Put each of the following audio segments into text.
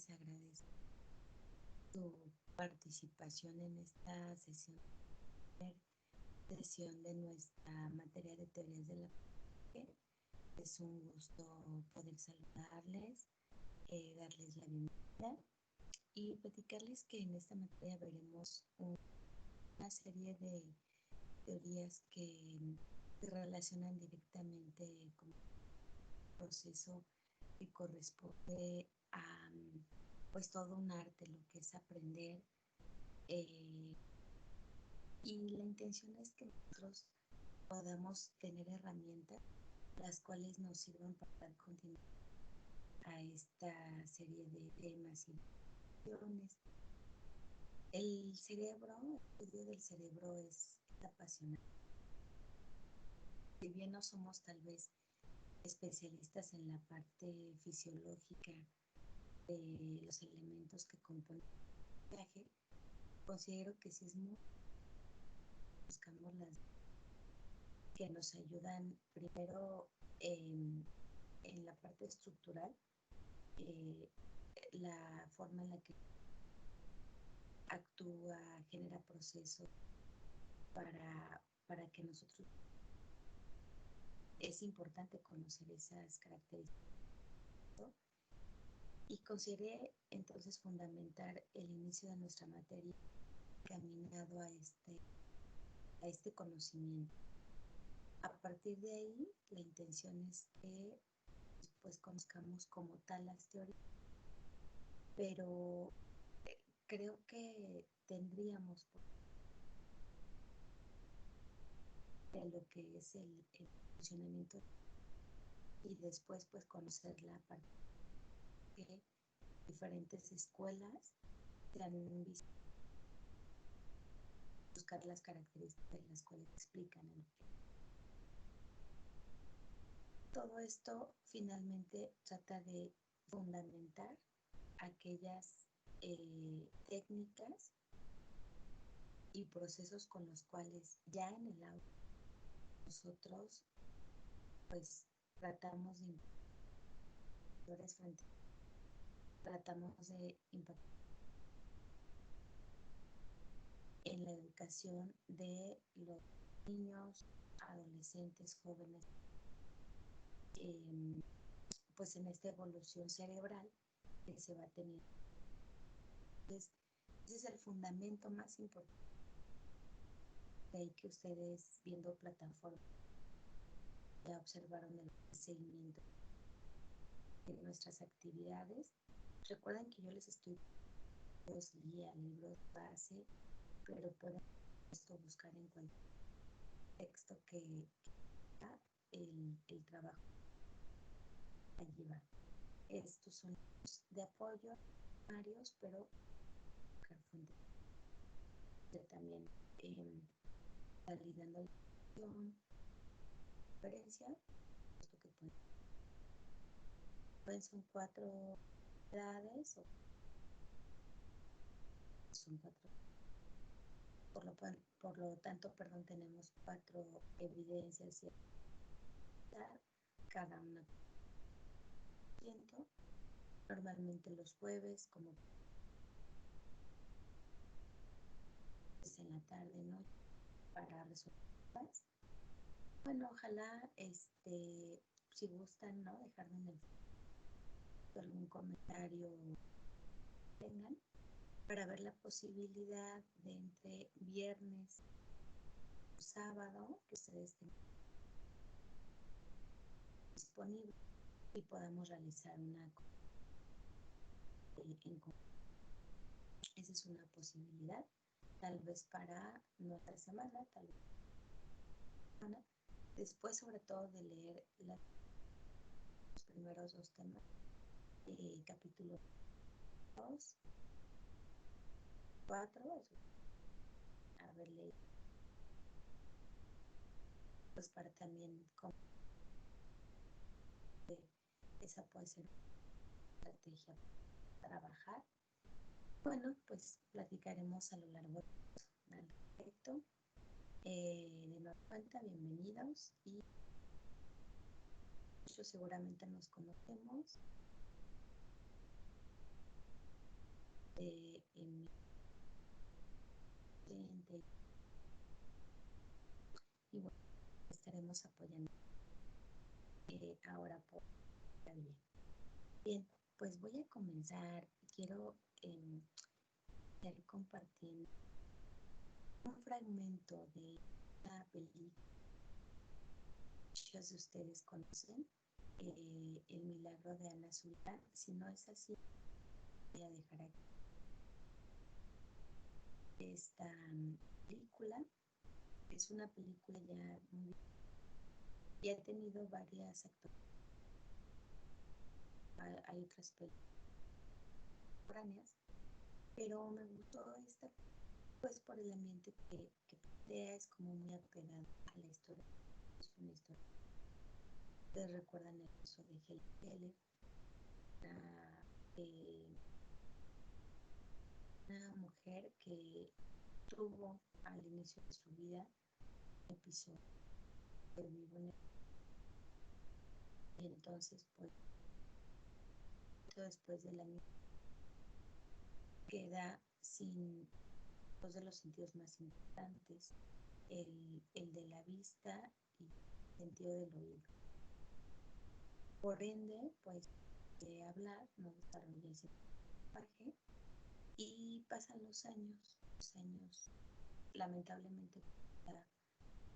les agradezco su participación en esta sesión de nuestra materia de teorías de la mente. Es un gusto poder saludarles, darles la bienvenida y platicarles que en esta materia veremos una serie de teorías que se relacionan directamente con el proceso que corresponde a pues todo un arte, lo que es aprender. eh, y la intención es que nosotros podamos tener herramientas las cuales nos sirvan para continuar a esta serie de temas y acciones. El cerebro, el estudio del cerebro es apasionante. Si bien no somos tal vez especialistas en la parte fisiológica de los elementos que componen el viaje, considero que sí es muy buscamos las que nos ayudan primero en la parte estructural, eh, la forma en la que actúa, genera procesos para que nosotros es importante conocer esas características, ¿no? Y consideré entonces fundamentar el inicio de nuestra materia caminado a este conocimiento. A partir de ahí, la intención es que después conozcamos como tal las teorías, pero creo que tendríamos de lo que es el funcionamiento y después pues conocer la parte que diferentes escuelas se han visto buscar las características de las cuales explican el todo esto finalmente trata de fundamentar aquellas técnicas y procesos con los cuales ya en el aula nosotros pues tratamos de impactar en la educación de los niños, adolescentes, jóvenes, eh, pues en esta evolución cerebral que se va teniendo. Entonces, ese es el fundamento más importante de ahí que ustedes viendo plataformas ya observaron el seguimiento de nuestras actividades. Recuerden que yo les estoy los guía, libros base, pero pueden esto buscar en cualquier texto que el trabajo lleva. Estos son los de apoyo varios, pero buscar fuentes también validando la conferencia, esto que son 4 edades o son 4 por lo tanto, perdón, tenemos 4 evidencias y cada una normalmente los jueves, como pues en la tarde, noche, para resolver. Bueno, ojalá, si gustan, ¿no? Dejarme en el algún comentario tengan para ver la posibilidad de entre viernes o sábado que ustedes tengan disponible y podamos realizar una en esa es una posibilidad, tal vez para nuestra semana, tal vez semana, después sobre todo de leer los primeros 2 temas, capítulo 2, 4, haber leído, pues para también esa puede ser una estrategia para trabajar. Bueno, pues platicaremos a lo largo del respecto. De nueva cuenta, bienvenidos y muchos seguramente nos conocemos. en mi cliente y bueno, estaremos apoyando ahora por bien. Bien, pues voy a comenzar. Quiero estar compartiendo un fragmento de una película que muchos de ustedes conocen, El milagro de Ana Sultán. Si no es así, voy a dejar aquí esta película. Es una película ya muy y ha tenido varias actuaciones. Hay otras películas contemporáneas, pero me gustó esta pues por el ambiente que plantea, es como muy apegada a la historia. Es una historia. Ustedes recuerdan el caso de Helen Keller, una, eh, una mujer que tuvo al inicio de su vida un episodio de vivo y entonces pues después de la misma queda sin dos de los sentidos más importantes, el de la vista y el sentido del oído. Por ende, pues de hablar no desarrolla ese lenguaje y pasan los años lamentablemente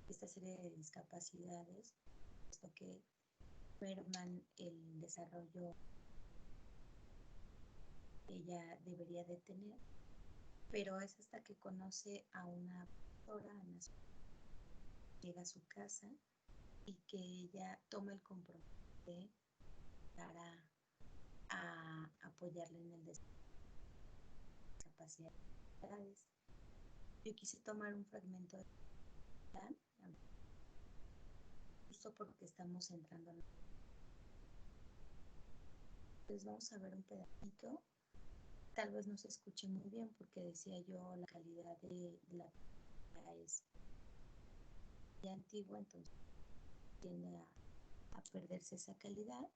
esta serie de discapacidades, puesto que merman el desarrollo que ella debería de tener, pero es hasta que conoce a una profesora, llega a su casa y que ella toma el compromiso de dar a apoyarle en el desarrollo de discapacidades. Yo quise tomar un fragmento de plan, justo porque estamos entrando en... Entonces vamos a ver un pedacito. Tal vez no se escuche muy bien porque decía yo la calidad de la película es ya antigua, entonces tiende a perderse esa calidad,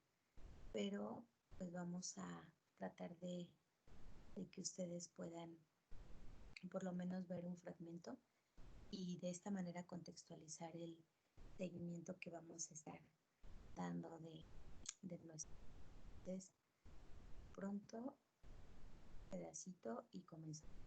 pero pues vamos a tratar de que ustedes puedan por lo menos ver un fragmento y de esta manera contextualizar el seguimiento que vamos a estar dando de nuestros. Entonces, pronto, pedacito y comenzamos.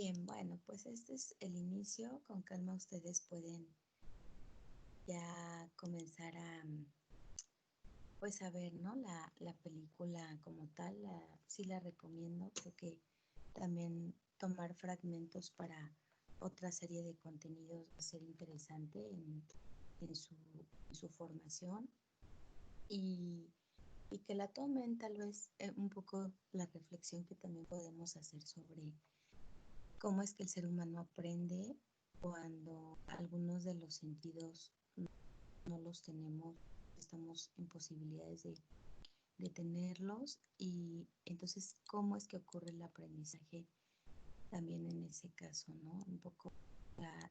Bien, bueno, pues este es el inicio. Con calma ustedes pueden ya comenzar a, pues a ver, ¿no? La película como tal, sí la recomiendo. Creo que también tomar fragmentos para otra serie de contenidos va a ser interesante en su, en su formación y, y que la tomen tal vez un poco la reflexión que también podemos hacer sobre cómo es que el ser humano aprende cuando algunos de los sentidos no los tenemos, estamos en posibilidades de tenerlos y entonces cómo es que ocurre el aprendizaje también en ese caso, ¿no? Un poco,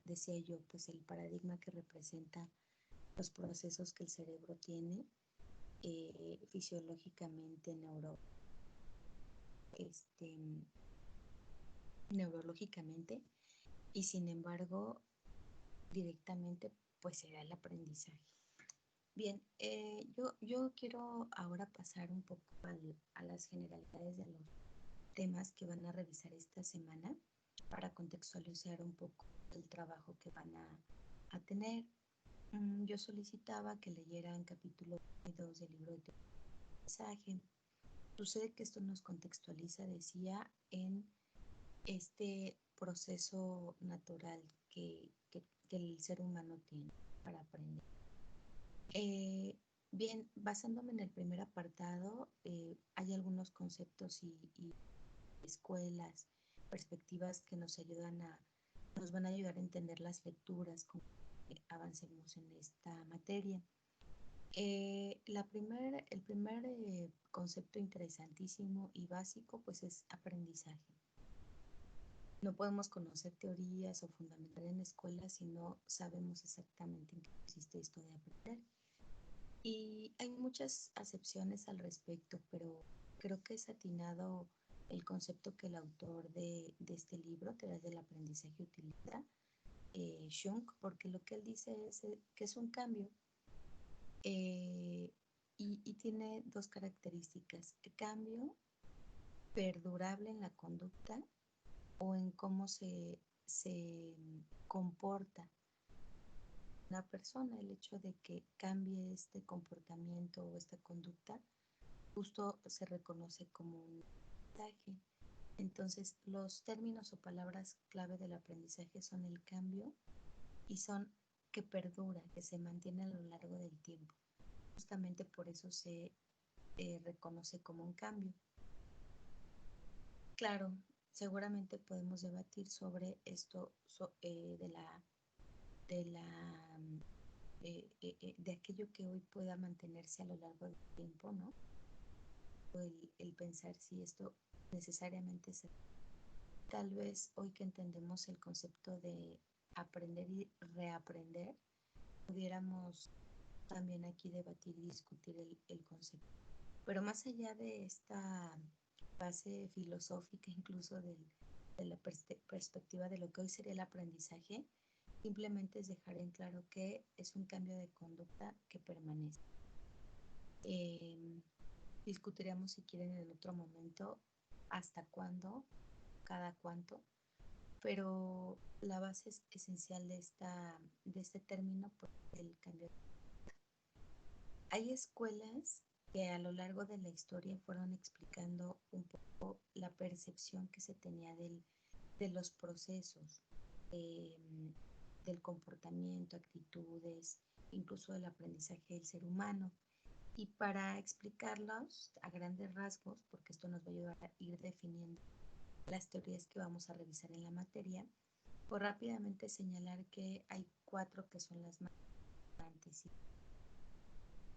decía yo, pues el paradigma que representa los procesos que el cerebro tiene fisiológicamente, este, neurológicamente y sin embargo directamente pues se da el aprendizaje. Bien, yo quiero ahora pasar un poco a las generalidades de los temas que van a revisar esta semana para contextualizar un poco el trabajo que van a tener. Yo solicitaba que leyeran capítulo 2 del libro de aprendizaje. Sucede que esto nos contextualiza, decía, en este proceso natural que el ser humano tiene para aprender. Bien, basándome en el primer apartado, hay algunos conceptos y escuelas, perspectivas que nos van a ayudar a entender las lecturas con que avancemos en esta materia. El primer concepto interesantísimo y básico pues es aprendizaje. No podemos conocer teorías o fundamentar en la escuela si no sabemos exactamente en qué consiste esto de aprender. Y hay muchas acepciones al respecto, pero creo que es atinado el concepto que el autor de este libro, Teorías del Aprendizaje, utiliza, Schunk, porque lo que él dice es que es un cambio eh, y tiene dos características: el cambio perdurable en la conducta o en cómo se comporta una persona. El hecho de que cambie este comportamiento o esta conducta justo se reconoce como un aprendizaje. Entonces, los términos o palabras clave del aprendizaje son el cambio y son que perdura, que se mantiene a lo largo del tiempo. Justamente por eso se reconoce como un cambio. Claro, seguramente podemos debatir sobre esto de la de aquello que hoy pueda mantenerse a lo largo del tiempo, ¿no? El pensar si esto necesariamente se... Tal vez hoy que entendemos el concepto de aprender y reaprender, pudiéramos también aquí debatir y discutir el concepto. Pero más allá de esta base filosófica, incluso de la perspectiva de lo que hoy sería el aprendizaje, simplemente es dejar en claro que es un cambio de conducta que permanece. Eh, Discutiremos si quieren en otro momento hasta cuándo, cada cuánto, pero la base es esencial de este término pues, el cambio. Hay escuelas que a lo largo de la historia fueron explicando un poco la percepción que se tenía de los procesos, eh, del comportamiento, actitudes, incluso del aprendizaje del ser humano. Y para explicarlos a grandes rasgos, porque esto nos va a ayudar a ir definiendo las teorías que vamos a revisar en la materia, pues rápidamente señalar que hay cuatro que son las más importantes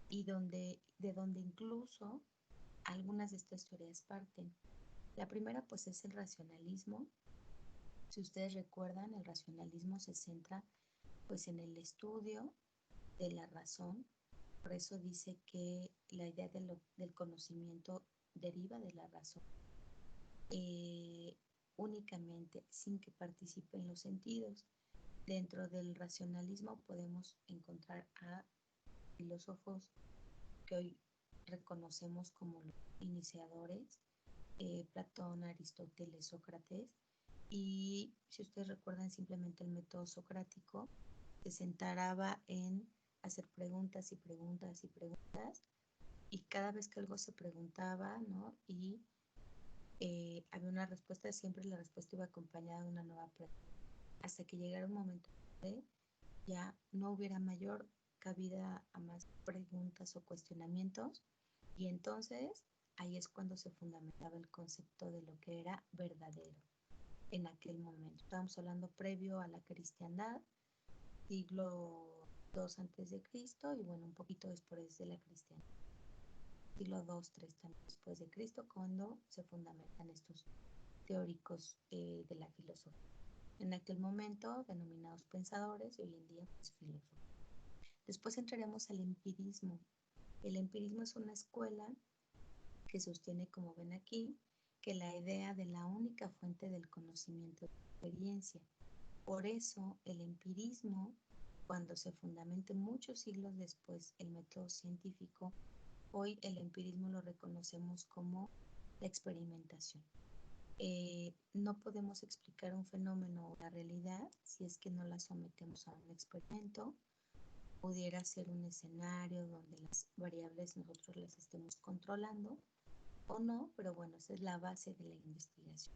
y de donde incluso algunas de estas teorías parten. La primera pues es el racionalismo. Si ustedes recuerdan, el racionalismo se centra pues en el estudio de la razón. Por eso dice que la idea del conocimiento deriva de la razón únicamente, sin que participen los sentidos. Dentro del racionalismo podemos encontrar a filósofos que hoy reconocemos como los iniciadores, Platón, Aristóteles, Sócrates, Y si ustedes recuerdan, simplemente el método socrático se centraba en hacer preguntas y preguntas y preguntas, y cada vez que algo se preguntaba, ¿no? Y había una respuesta, siempre la respuesta iba acompañada de una nueva pregunta, hasta que llegara un momento de ya no hubiera mayor cabida a más preguntas o cuestionamientos, y entonces ahí es cuando se fundamentaba el concepto de lo que era verdadero en aquel momento. Estábamos hablando previo a la cristiandad, siglo II antes de Cristo, y bueno, un poquito después de la cristiandad, siglo II, III también después de Cristo, cuando se fundamentan estos teóricos de la filosofía. En aquel momento denominados pensadores, y hoy en día pues filósofos. Después entraremos al empirismo. El empirismo es una escuela que sostiene, como ven aquí, que la idea de la única fuente del conocimiento es la experiencia. Por eso el empirismo, cuando se fundamente muchos siglos después el método científico, hoy el empirismo lo reconocemos como la experimentación. No podemos explicar un fenómeno o la realidad si es que no la sometemos a un experimento. Pudiera ser un escenario donde las variables nosotros las estemos controlando o no, pero bueno, esa es la base de la investigación.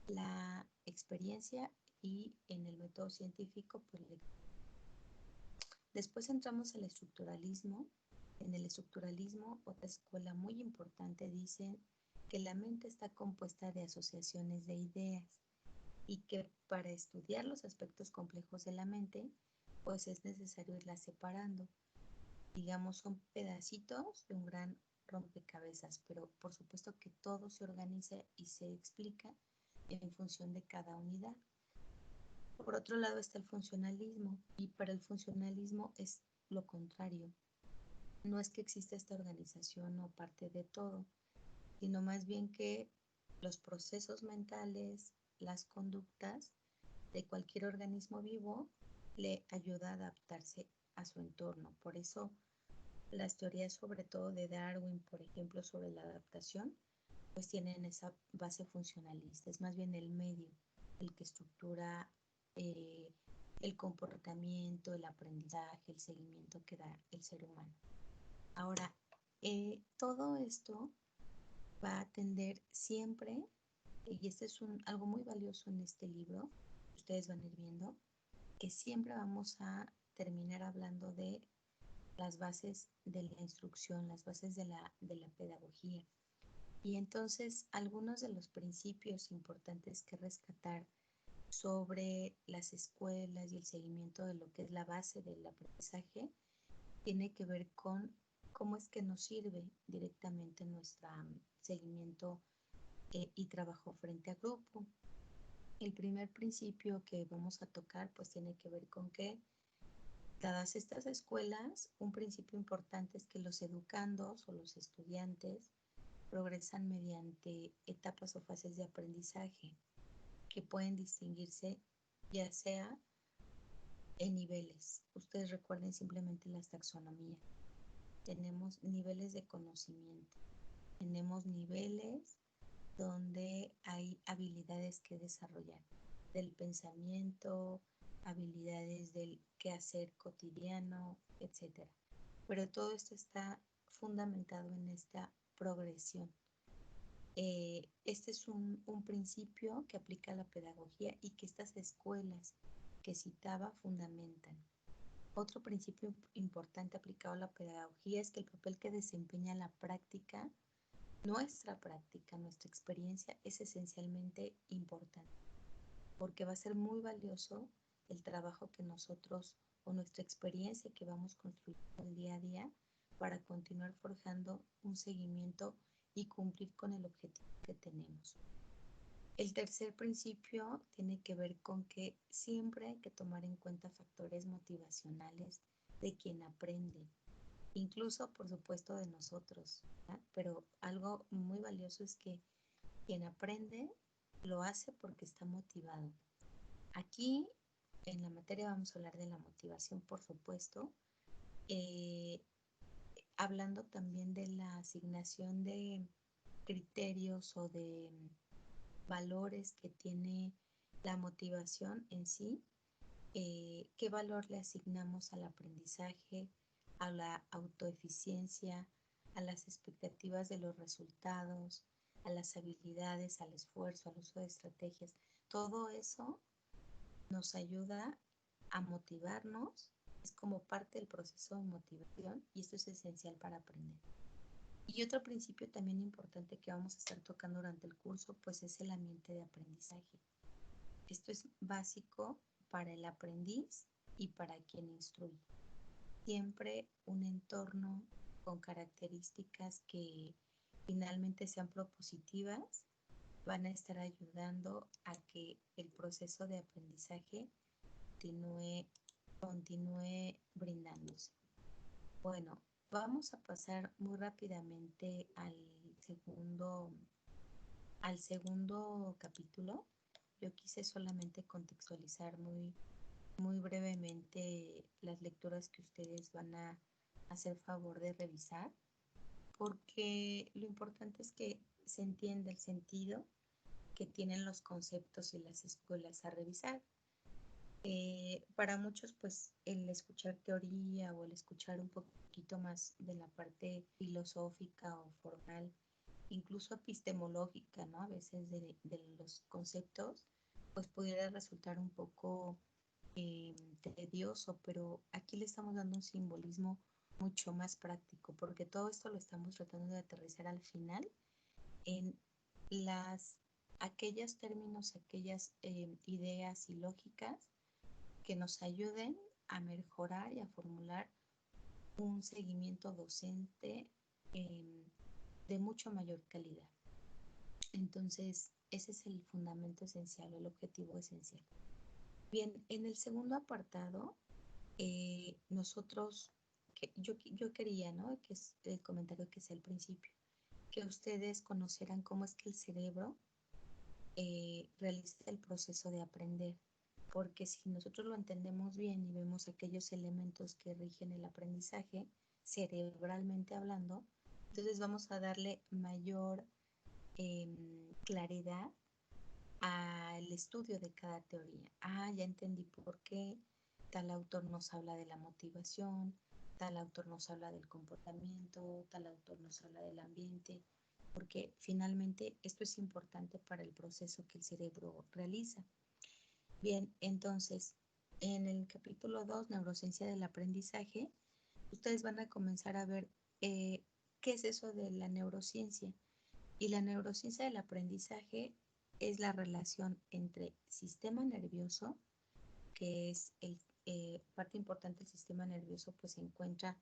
La experiencia, y en el método científico, pues después entramos al estructuralismo. En el estructuralismo, otra escuela muy importante dice que la mente está compuesta de asociaciones de ideas y que para estudiar los aspectos complejos de la mente, pues es necesario irlas separando. Digamos, son pedacitos de un gran rompecabezas, pero por supuesto que todo se organiza y se explica en función de cada unidad. Por otro lado está el funcionalismo, y para el funcionalismo es lo contrario. No es que exista esta organización o parte de todo, sino más bien que los procesos mentales, las conductas de cualquier organismo vivo le ayuda a adaptarse a su entorno. Por eso las teorías, sobre todo de Darwin, por ejemplo, sobre la adaptación, pues tienen esa base funcionalista. Es más bien el medio el que estructura eh, el comportamiento, el aprendizaje, el seguimiento que da el ser humano. Ahora, todo esto va a tender siempre, y este es algo muy valioso en este libro, ustedes van a ir viendo, que siempre vamos a terminar hablando de las bases de la instrucción, las bases de la pedagogía. Y entonces algunos de los principios importantes que rescatar sobre las escuelas y el seguimiento de lo que es la base del aprendizaje tiene que ver con cómo es que nos sirve directamente nuestro seguimiento y trabajo frente a grupo. El primer principio que vamos a tocar pues tiene que ver con que dadas estas escuelas, un principio importante es que los educandos o los estudiantes progresan mediante etapas o fases de aprendizaje que pueden distinguirse ya sea en niveles. Ustedes recuerden simplemente las taxonomías. Tenemos niveles de conocimiento, tenemos niveles donde hay habilidades que desarrollar, del pensamiento, habilidades del quehacer cotidiano, etcétera. Pero todo esto está fundamentado en esta progresión. Este es un principio que aplica a la pedagogía y que estas escuelas que citaba fundamentan. Otro principio importante aplicado a la pedagogía es que el papel que desempeña la práctica, nuestra experiencia es esencialmente importante, porque va a ser muy valioso el trabajo que nosotros o nuestra experiencia que vamos construyendo el día a día para continuar forjando un seguimiento y cumplir con el objetivo que tenemos. El tercer principio tiene que ver con que siempre hay que tomar en cuenta factores motivacionales de quien aprende, incluso por supuesto de nosotros, ¿verdad? Pero algo muy valioso es que quien aprende lo hace porque está motivado. Aquí en la materia vamos a hablar de la motivación, por supuesto, eh, hablando también de la asignación de criterios o de valores que tiene la motivación en sí, qué valor le asignamos al aprendizaje, a la autoeficiencia, a las expectativas de los resultados, a las habilidades, al esfuerzo, al uso de estrategias. Todo eso nos ayuda a motivarnos, es como parte del proceso de motivación y esto es esencial para aprender. Y otro principio también importante que vamos a estar tocando durante el curso, pues es el ambiente de aprendizaje. Esto es básico para el aprendiz y para quien instruye. Siempre un entorno con características que finalmente sean propositivas van a estar ayudando a que el proceso de aprendizaje continúe brindándose. Bueno, vamos a pasar muy rápidamente al segundo capítulo. Yo quise solamente contextualizar muy brevemente las lecturas que ustedes van a hacer favor de revisar, porque lo importante es que se entienda el sentido que tienen los conceptos y las escuelas a revisar. Para muchos, pues el escuchar teoría o el escuchar un poquito más de la parte filosófica o formal, incluso epistemológica, ¿no? A veces de los conceptos, pues pudiera resultar un poco tedioso, pero aquí le estamos dando un simbolismo mucho más práctico, porque todo esto lo estamos tratando de aterrizar al final en aquellos términos, aquellas ideas y lógicas que nos ayuden a mejorar y a formular un seguimiento docente de mucho mayor calidad. Entonces, ese es el fundamento esencial, el objetivo esencial. Bien, en el segundo apartado, nosotros, yo quería, ¿no? Que es el comentario que es al principio, que ustedes conocerán cómo es que el cerebro realiza el proceso de aprender, porque si nosotros lo entendemos bien y vemos aquellos elementos que rigen el aprendizaje, cerebralmente hablando, entonces vamos a darle mayor claridad al estudio de cada teoría. Ah, ya entendí por qué tal autor nos habla de la motivación, tal autor nos habla del comportamiento, tal autor nos habla del ambiente, porque finalmente esto es importante para el proceso que el cerebro realiza. Bien, entonces, en el capítulo 2, Neurociencia del Aprendizaje, ustedes van a comenzar a ver qué es eso de la neurociencia. Y la neurociencia del aprendizaje es la relación entre sistema nervioso, que es parte importante del sistema nervioso, pues se encuentra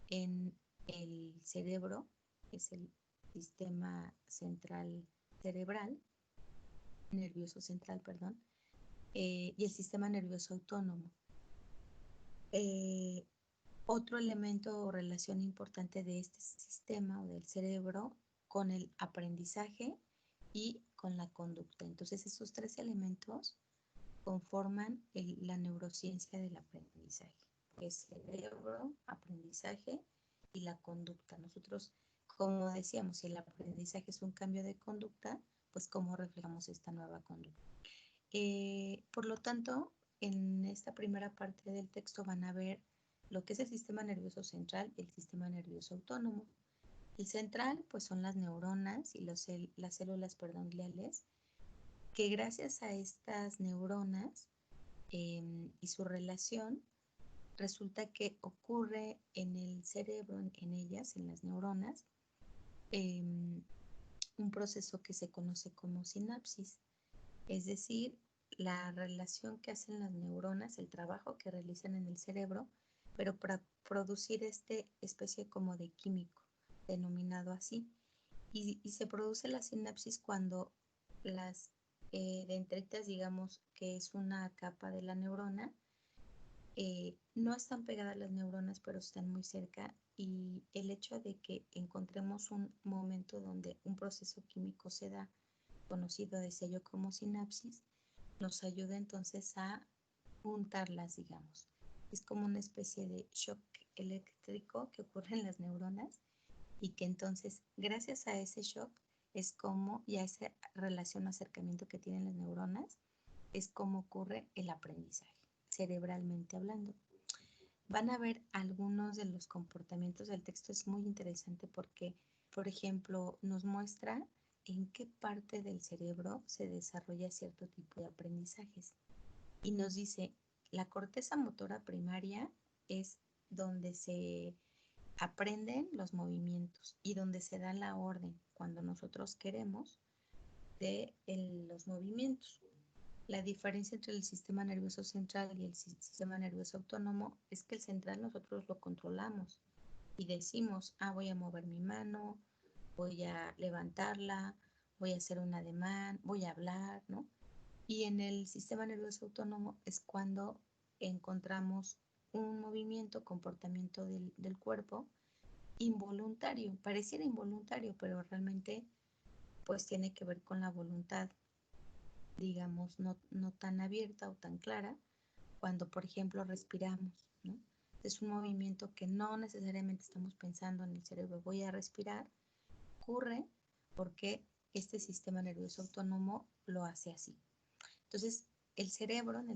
en el cerebro, es el sistema central cerebral, nervioso central, perdón, y el sistema nervioso autónomo. Eh, Otro elemento o relación importante de este sistema o del cerebro con el aprendizaje y con la conducta. Entonces, esos tres elementos conforman la neurociencia del aprendizaje, que es cerebro, aprendizaje y la conducta. Nosotros, como decíamos, si el aprendizaje es un cambio de conducta, pues cómo reflejamos esta nueva conducta. Por lo tanto, en esta primera parte del texto van a ver lo que es el sistema nervioso central y el sistema nervioso autónomo. El central, pues son las neuronas y las células, perdón, gliales, que gracias a estas neuronas y su relación, resulta que ocurre en el cerebro, en ellas, en las neuronas, eh, un proceso que se conoce como sinapsis, es decir, la relación que hacen las neuronas, el trabajo que realizan en el cerebro, pero para producir este especie como de químico, denominado así. Y se produce la sinapsis cuando las dendritas, digamos que es una capa de la neurona, no están pegadas las neuronas, pero están muy cerca y el hecho de que encontremos un momento donde un proceso químico se da, conocido de ello como sinapsis, nos ayuda entonces a juntarlas, digamos. Es como una especie de shock eléctrico que ocurre en las neuronas y que entonces, gracias a ese shock, es como, y a esa relación o acercamiento que tienen las neuronas, es cómo ocurre el aprendizaje, cerebralmente hablando. Van a ver algunos de los comportamientos del texto. Es muy interesante porque, por ejemplo, nos muestra en qué parte del cerebro se desarrolla cierto tipo de aprendizajes. Y nos dice, la corteza motora primaria es donde se aprenden los movimientos y donde se da la orden cuando nosotros queremos de los movimientos. La diferencia entre el sistema nervioso central y el sistema nervioso autónomo es que el central nosotros lo controlamos y decimos, voy a mover mi mano, voy a levantarla, voy a hacer un ademán, voy a hablar, ¿no? Y en el sistema nervioso autónomo es cuando encontramos un movimiento, comportamiento del cuerpo involuntario, pareciera involuntario, pero realmente pues tiene que ver con la voluntad, digamos, no tan abierta o tan clara, cuando por ejemplo respiramos, ¿no? Es un movimiento que no necesariamente estamos pensando en el cerebro, voy a respirar, ocurre porque este sistema nervioso autónomo lo hace así. Entonces, en el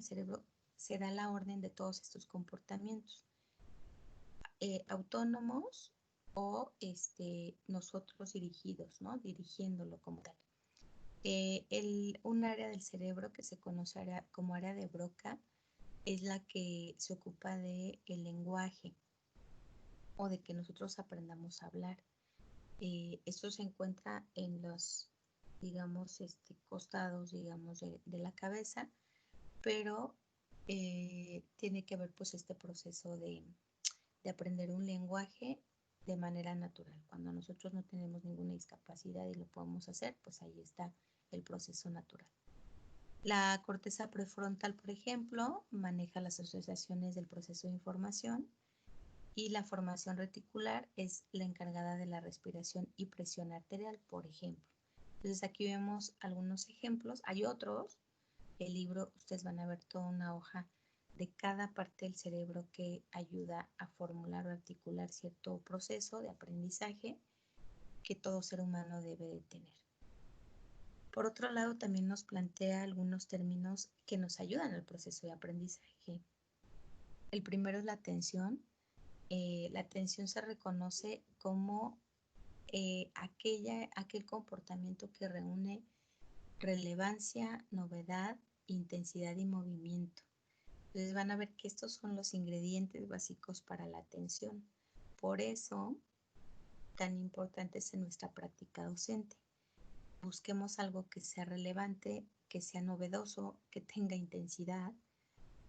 cerebro se da la orden de todos estos comportamientos autónomos o nosotros dirigidos, ¿no? Dirigiéndolo como tal. Un área del cerebro que se conoce como área de Broca es la que se ocupa del lenguaje o de que nosotros aprendamos a hablar. Esto se encuentra en los, digamos, costados, digamos, de la cabeza, pero tiene que ver pues este proceso de aprender un lenguaje de manera natural. Cuando nosotros no tenemos ninguna discapacidad y lo podemos hacer, pues ahí está el proceso natural. La corteza prefrontal, por ejemplo, maneja las asociaciones del proceso de información y la formación reticular es la encargada de la respiración y presión arterial, por ejemplo. Entonces aquí vemos algunos ejemplos, hay otros. El libro, ustedes van a ver toda una hoja de cada parte del cerebro que ayuda a formular o articular cierto proceso de aprendizaje que todo ser humano debe de tener. Por otro lado, también nos plantea algunos términos que nos ayudan al proceso de aprendizaje. El primero es la atención. La atención se reconoce como aquel comportamiento que reúne relevancia, novedad, intensidad y movimiento. Entonces van a ver que estos son los ingredientes básicos para la atención. Por eso, tan importantes en nuestra práctica docente. Busquemos algo que sea relevante, que sea novedoso, que tenga intensidad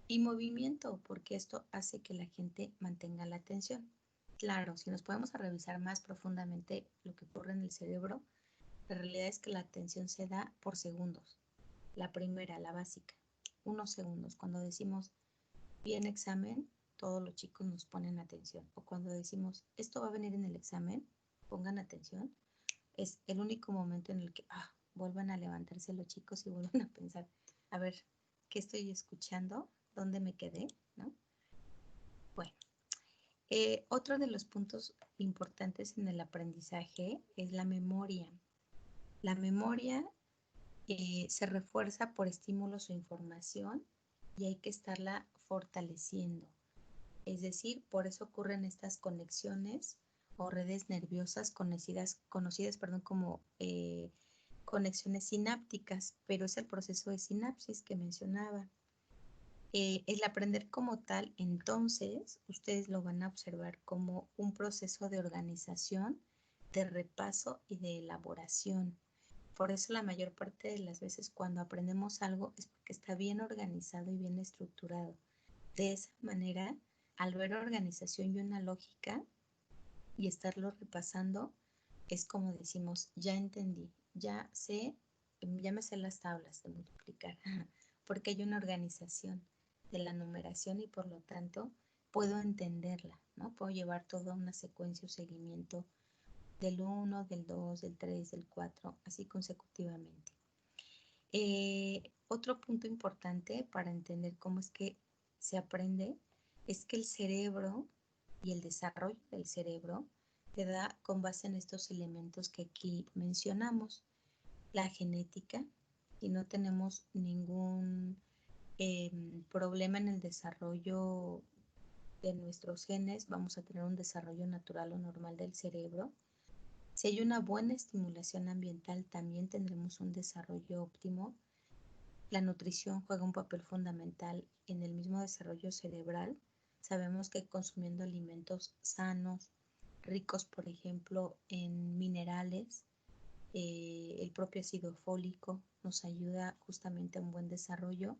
y movimiento, porque esto hace que la gente mantenga la atención. Claro, si nos podemos revisar más profundamente lo que ocurre en el cerebro, la realidad es que la atención se da por segundos. La primera, la básica, unos segundos. Cuando decimos bien examen, todos los chicos nos ponen atención. O cuando decimos esto va a venir en el examen, pongan atención. Es el único momento en el que vuelvan a levantarse los chicos y vuelvan a pensar, a ver, ¿qué estoy escuchando? ¿Dónde me quedé? ¿No? Bueno, otro de los puntos importantes en el aprendizaje es la memoria. La memoria se refuerza por estímulos o información y hay que estarla fortaleciendo. Es decir, por eso ocurren estas conexiones o redes nerviosas conocidas como conexiones sinápticas, pero es el proceso de sinapsis que mencionaba. El aprender como tal, entonces, ustedes lo van a observar como un proceso de organización, de repaso y de elaboración. Por eso la mayor parte de las veces cuando aprendemos algo es porque está bien organizado y bien estructurado. De esa manera, al ver organización y una lógica y estarlo repasando, es como decimos, ya entendí, ya me sé las tablas de multiplicar, porque hay una organización de la numeración y por lo tanto puedo entenderla, ¿no? Puedo llevar toda una secuencia o seguimiento del 1, del 2, del 3, del 4, así consecutivamente. Otro punto importante para entender cómo es que se aprende es que el cerebro y el desarrollo del cerebro se da con base en estos elementos que aquí mencionamos. La genética, si no tenemos ningún problema en el desarrollo de nuestros genes, vamos a tener un desarrollo natural o normal del cerebro. Si hay una buena estimulación ambiental, también tendremos un desarrollo óptimo. La nutrición juega un papel fundamental en el mismo desarrollo cerebral. Sabemos que consumiendo alimentos sanos, ricos, por ejemplo, en minerales, el propio ácido fólico nos ayuda justamente a un buen desarrollo.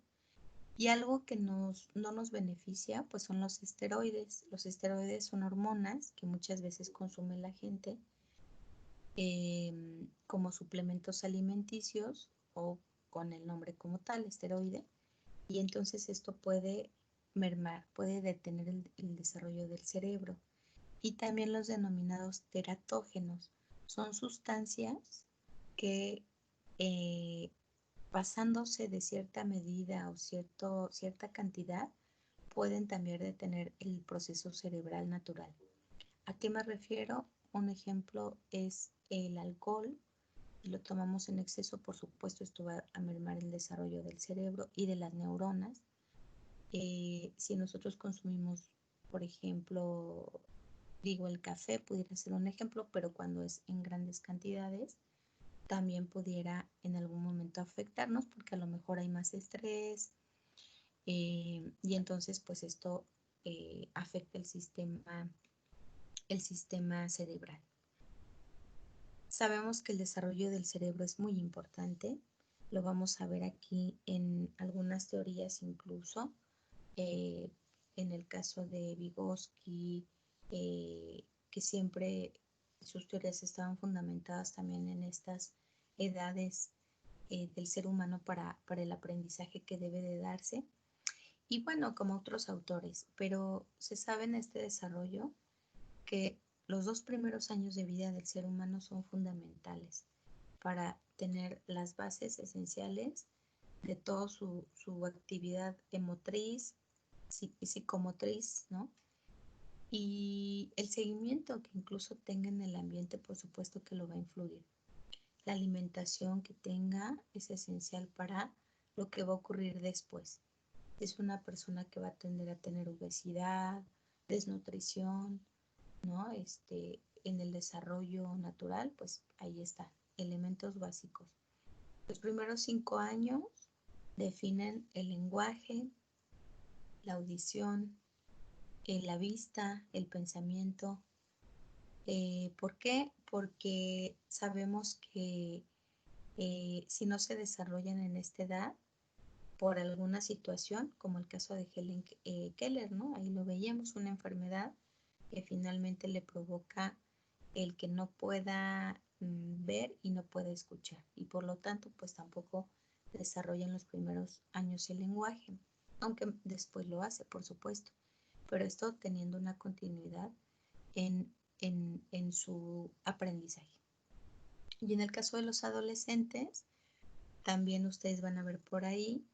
Y algo que no nos beneficia, pues son los esteroides. Los esteroides son hormonas que muchas veces consume la gente como suplementos alimenticios o con el nombre como tal, esteroide. Y entonces esto puede mermar, puede detener el desarrollo del cerebro. Y también los denominados teratógenos. Son sustancias que pasándose de cierta medida o cierta cantidad, pueden también detener el proceso cerebral natural. ¿A qué me refiero? Un ejemplo es el alcohol. Si lo tomamos en exceso, por supuesto, esto va a mermar el desarrollo del cerebro y de las neuronas. Si nosotros consumimos, por ejemplo, digo, el café pudiera ser un ejemplo, pero cuando es en grandes cantidades, también pudiera en algún momento afectarnos porque a lo mejor hay más estrés y entonces pues esto afecta el sistema cerebral. Sabemos que el desarrollo del cerebro es muy importante, lo vamos a ver aquí en algunas teorías incluso, eh, en el caso de Vygotsky, que siempre sus teorías estaban fundamentadas también en estas edades del ser humano para el aprendizaje que debe de darse. Y bueno, como otros autores, pero se sabe en este desarrollo que los 2 primeros años de vida del ser humano son fundamentales para tener las bases esenciales de toda su actividad emotriz, psicomotriz, ¿no? Y el seguimiento que incluso tenga en el ambiente, por supuesto que lo va a influir. La alimentación que tenga es esencial para lo que va a ocurrir después. Es una persona que va a tender a tener obesidad, desnutrición, ¿no? En el desarrollo natural, pues ahí están, elementos básicos. Los primeros 5 años definen el lenguaje, la audición, la vista, el pensamiento. ¿Por qué? Porque sabemos que si no se desarrollan en esta edad, por alguna situación, como el caso de Helen Keller, ¿no? Ahí lo veíamos, una enfermedad que finalmente le provoca el que no pueda ver y no pueda escuchar. Y por lo tanto, pues tampoco desarrolla en los primeros años el lenguaje, aunque después lo hace, por supuesto. Pero esto teniendo una continuidad en su aprendizaje. Y en el caso de los adolescentes, también ustedes van a ver por ahí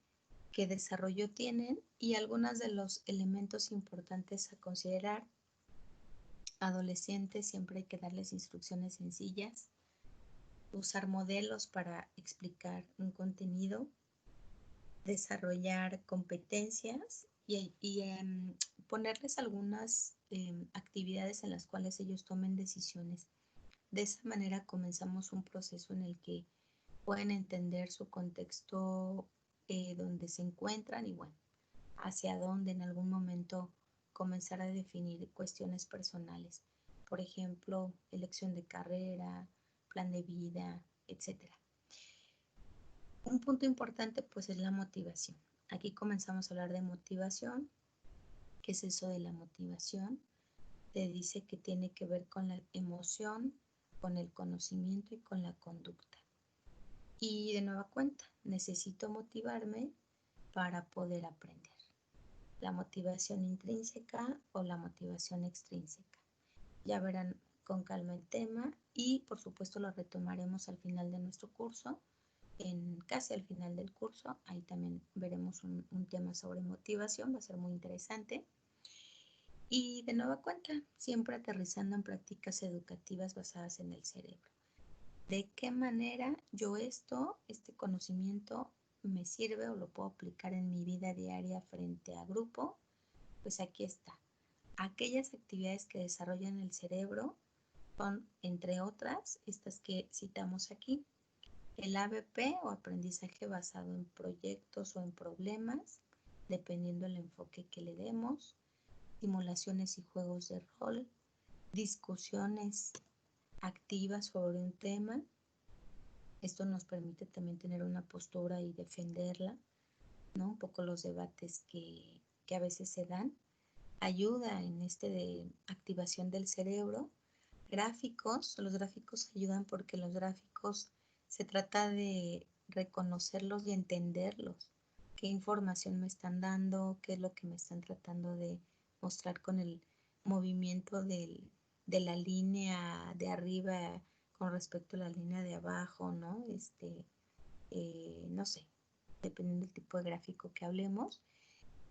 qué desarrollo tienen y algunos de los elementos importantes a considerar. Adolescentes siempre hay que darles instrucciones sencillas, usar modelos para explicar un contenido, desarrollar competencias y ponerles algunas actividades en las cuales ellos tomen decisiones. De esa manera comenzamos un proceso en el que pueden entender su contexto donde se encuentran y bueno, hacia dónde en algún momento comenzar a definir cuestiones personales. Por ejemplo, elección de carrera, plan de vida, etcétera. Un punto importante pues es la motivación. Aquí comenzamos a hablar de motivación. ¿Qué es eso de la motivación? Te dice que tiene que ver con la emoción, con el conocimiento y con la conducta. Y de nueva cuenta, necesito motivarme para poder aprender. La motivación intrínseca o la motivación extrínseca. Ya verán con calma el tema y por supuesto lo retomaremos al final de nuestro curso, casi al final del curso. Ahí también veremos un tema sobre motivación, va a ser muy interesante. Y de nueva cuenta, siempre aterrizando en prácticas educativas basadas en el cerebro. ¿De qué manera yo este conocimiento me sirve o lo puedo aplicar en mi vida diaria frente a grupo? Pues aquí está. Aquellas actividades que desarrollan el cerebro son, entre otras, estas que citamos aquí. El ABP o aprendizaje basado en proyectos o en problemas, dependiendo del enfoque que le demos, simulaciones y juegos de rol, discusiones activas sobre un tema. Esto nos permite también tener una postura y defenderla, ¿no? Un poco los debates que a veces se dan. Ayuda en de activación del cerebro. Gráficos, los gráficos ayudan porque los gráficos se trata de reconocerlos y entenderlos. ¿Qué información me están dando? ¿Qué es lo que me están tratando de mostrar con el movimiento de la línea de arriba con respecto a la línea de abajo, ¿no? No sé, dependiendo del tipo de gráfico que hablemos.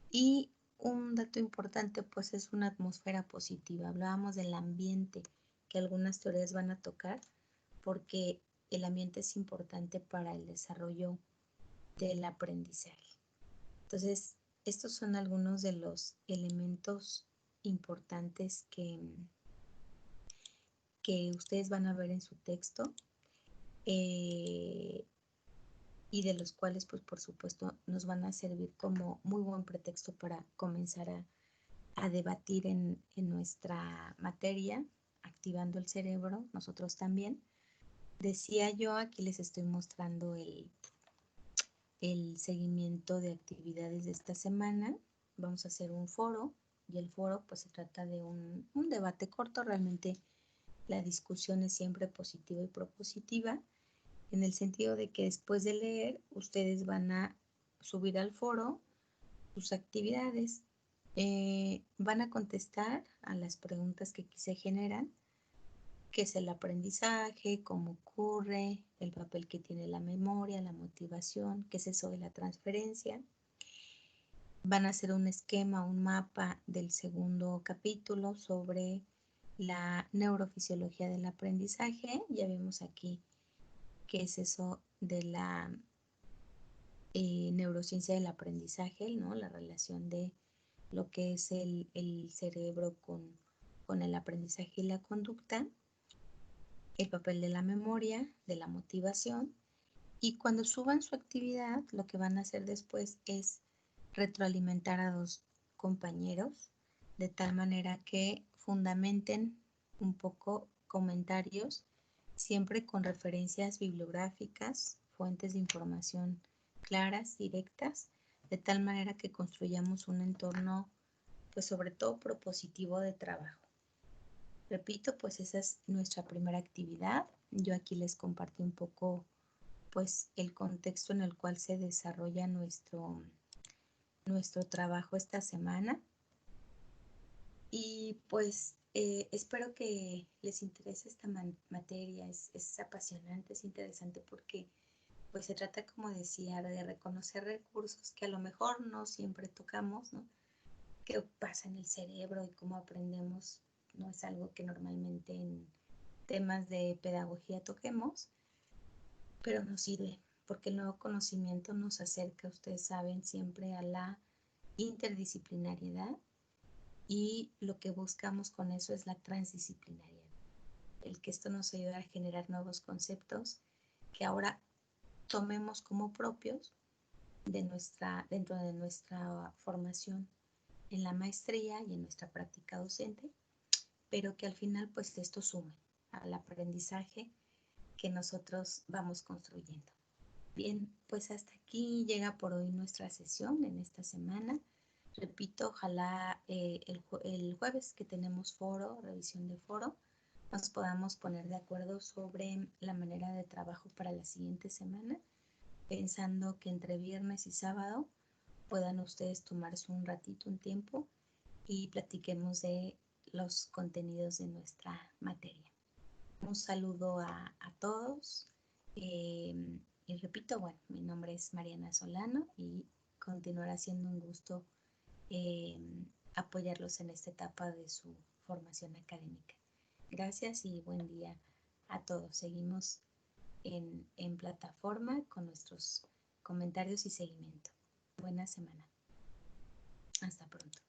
Y un dato importante, pues, es una atmósfera positiva. Hablábamos del ambiente, que algunas teorías van a tocar, porque el ambiente es importante para el desarrollo del aprendizaje. Entonces, estos son algunos de los elementos importantes que ustedes van a ver en su texto. Y de los cuales, pues por supuesto, nos van a servir como muy buen pretexto para comenzar a debatir en nuestra materia, activando el cerebro, nosotros también. Decía yo, aquí les estoy mostrando el seguimiento de actividades de esta semana. Vamos a hacer un foro y el foro pues se trata de un debate corto. Realmente la discusión es siempre positiva y propositiva, en el sentido de que después de leer ustedes van a subir al foro sus actividades, van a contestar a las preguntas que aquí se generan: qué es el aprendizaje, cómo ocurre, el papel que tiene la memoria, la motivación, qué es eso de la transferencia. Van a hacer un esquema, un mapa del segundo capítulo sobre la neurofisiología del aprendizaje. Ya vemos aquí qué es eso de la neurociencia del aprendizaje, ¿no? La relación de lo que es el cerebro con el aprendizaje y la conducta, el papel de la memoria, de la motivación. Y cuando suban su actividad, lo que van a hacer después es retroalimentar a dos compañeros, de tal manera que fundamenten un poco comentarios, siempre con referencias bibliográficas, fuentes de información claras, directas, de tal manera que construyamos un entorno, pues sobre todo propositivo de trabajo. Repito, pues esa es nuestra primera actividad. Yo aquí les compartí un poco pues el contexto en el cual se desarrolla nuestro trabajo esta semana. Y pues espero que les interese esta materia. Es apasionante, es interesante porque pues se trata, como decía, de reconocer recursos que a lo mejor no siempre tocamos, ¿no? Qué pasa en el cerebro y cómo aprendemos no es algo que normalmente en temas de pedagogía toquemos, pero nos sirve porque el nuevo conocimiento nos acerca, ustedes saben, siempre a la interdisciplinariedad, y lo que buscamos con eso es la transdisciplinariedad, el que esto nos ayude a generar nuevos conceptos que ahora tomemos como propios dentro de nuestra formación en la maestría y en nuestra práctica docente, pero que al final pues esto sume al aprendizaje que nosotros vamos construyendo. Bien, pues hasta aquí llega por hoy nuestra sesión en esta semana. Repito, ojalá el jueves que tenemos foro, revisión de foro, nos podamos poner de acuerdo sobre la manera de trabajo para la siguiente semana, pensando que entre viernes y sábado puedan ustedes tomarse un ratito, un tiempo, y platiquemos de los contenidos de nuestra materia. Un saludo a todos. Y repito, bueno, mi nombre es Mariana Solano y continuará siendo un gusto eh, apoyarlos en esta etapa de su formación académica. Gracias y buen día a todos. Seguimos en plataforma con nuestros comentarios y seguimiento. Buena semana. Hasta pronto.